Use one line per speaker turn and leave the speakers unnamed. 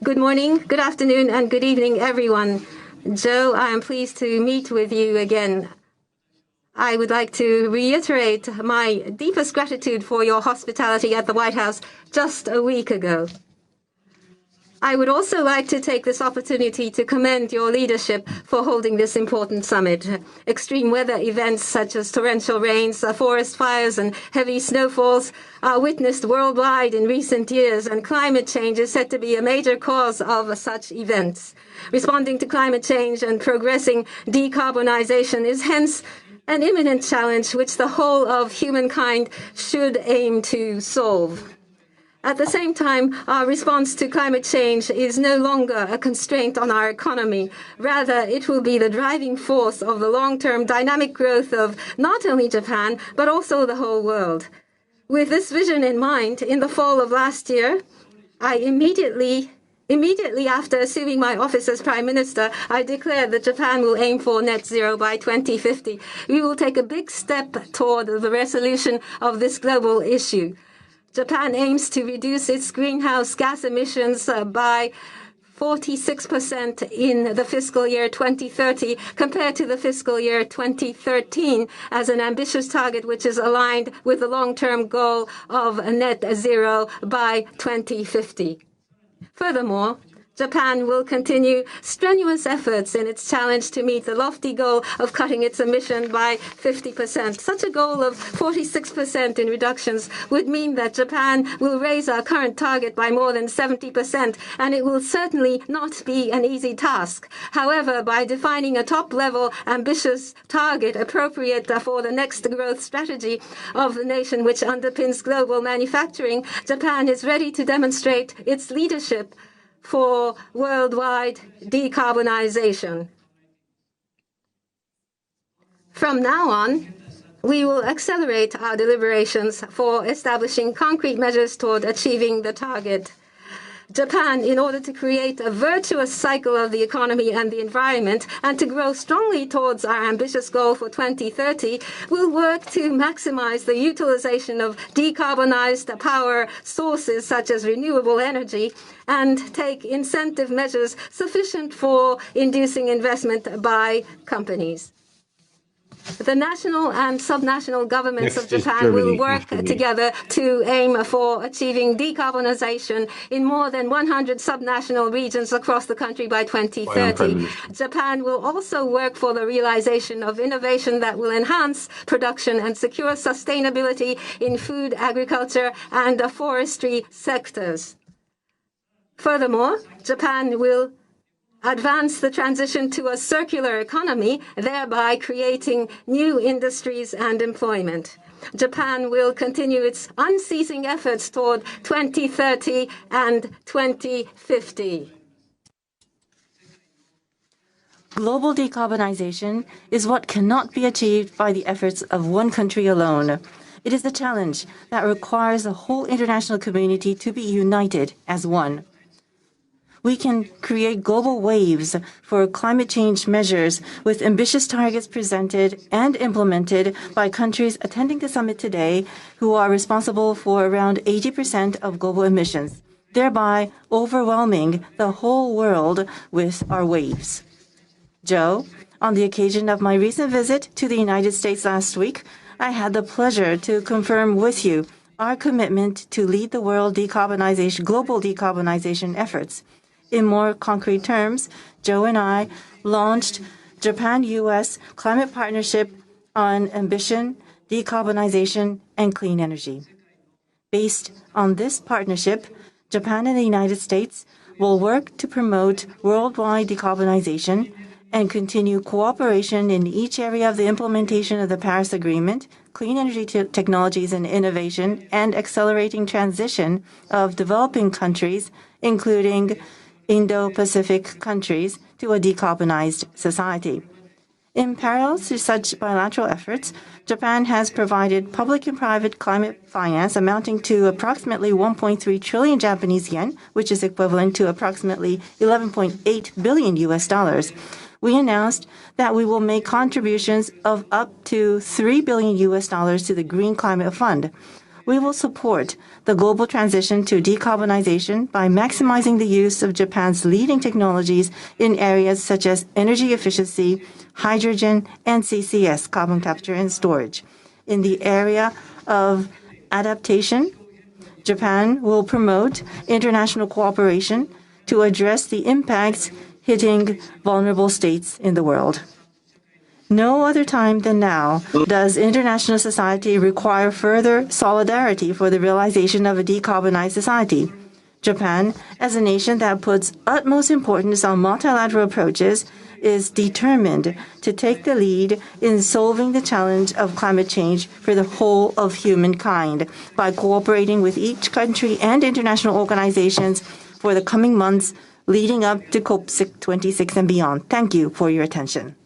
Good morning, good afternoon, and good evening, everyone. Joe, I am pleased to meet with you again. I would like to reiterate my deepest gratitude for your hospitality at the White House just a week ago. I would also like to take this opportunity to commend your leadership for holding this important summit. Extreme weather events such as torrential rains, forest fires, and heavy snowfalls are witnessed worldwide in recent years, and climate change is said to be a major cause of such events. Responding to climate change and progressing decarbonization is hence an imminent challenge which the whole of humankind should aim to solve. At the same time, our response to climate change is no longer a constraint on our economy. Rather, it will be the driving force of the long-term dynamic growth of not only Japan, but also the whole world. With this vision in mind, in the fall of last year, immediately after assuming my office as Prime Minister, I declared that Japan will aim for net zero by 2050. We will take a big step toward the resolution of this global issue. Japan aims to reduce its greenhouse gas emissions by 46% in the fiscal year 2030 compared to the fiscal year 2013 as an ambitious target which is aligned with the long-term goal of net zero by 2050. Furthermore, Japan will continue strenuous efforts in its challenge to meet the lofty goal of cutting its emission by 50%. Such a goal of 46% in reductions would mean that Japan will raise our current target by more than 70%, and it will certainly not be an easy task. However, by defining a top-level ambitious target appropriate for the next growth strategy of the nation which underpins global manufacturing, Japan is ready to demonstrate its leadership for worldwide decarbonization. From now on, we will accelerate our deliberations for establishing concrete measures toward achieving the target. Japan, in order to create a virtuous cycle of the economy and the environment and to grow strongly towards our ambitious goal for 2030, will work to maximize the utilization of decarbonized power sources such as renewable energy and take incentive measures sufficient for inducing investment by companies. The national and subnational governments of Japan will work together to aim for achieving decarbonization in more than 100 subnational regions across the country by 2030. Japan will also work for the realization of innovation that will enhance production and secure sustainability in food, agriculture, and forestry sectors. Furthermore, Japan will advance the transition to a circular economy, thereby creating new industries and employment. Japan will continue its unceasing efforts toward 2030 and 2050.
Global decarbonization is what cannot be achieved by the efforts of one country alone. It is a challenge that requires the whole international community to be united as one. We can create global waves for climate change measures with ambitious targets presented and implemented by countries attending the summit today who are responsible for around 80% of global emissions, thereby overwhelming the whole world with our waves. Joe, on the occasion of my recent visit to the United States last week, I had the pleasure to confirm with you our commitment to lead the world global decarbonization efforts. In more concrete terms, Joe and I launched Japan-U.S. Climate Partnership on Ambition, Decarbonization, and Clean Energy. Based on this partnership, Japan and the United States will work to promote worldwide decarbonization and continue cooperation in each area of the implementation of the Paris Agreement, clean energy technologies and innovation, and accelerating transition of developing countries, including Indo-Pacific countries, to a decarbonized society. In parallel to such bilateral efforts, Japan has provided public and private climate finance amounting to approximately 1.3 trillion Japanese yen, which is equivalent to approximately $11.8 billion. We announced that we will make contributions of up to $3 billion to the Green Climate Fund. We will support the global transition to decarbonization by maximizing the use of Japan's leading technologies in areas such as energy efficiency, hydrogen, and CCS, carbon capture and storage. In the area of adaptation, Japan will promote international cooperation to address the impacts hitting vulnerable states in the world. No other time than now does international society require further solidarity for the realization of a decarbonized society. Japan, as a nation that puts utmost importance on multilateral approaches, is determined to take the lead in solving the challenge of climate change for the whole of humankind by cooperating with each country and international organizations for the coming months leading up to COP26 and beyond. Thank you for your attention.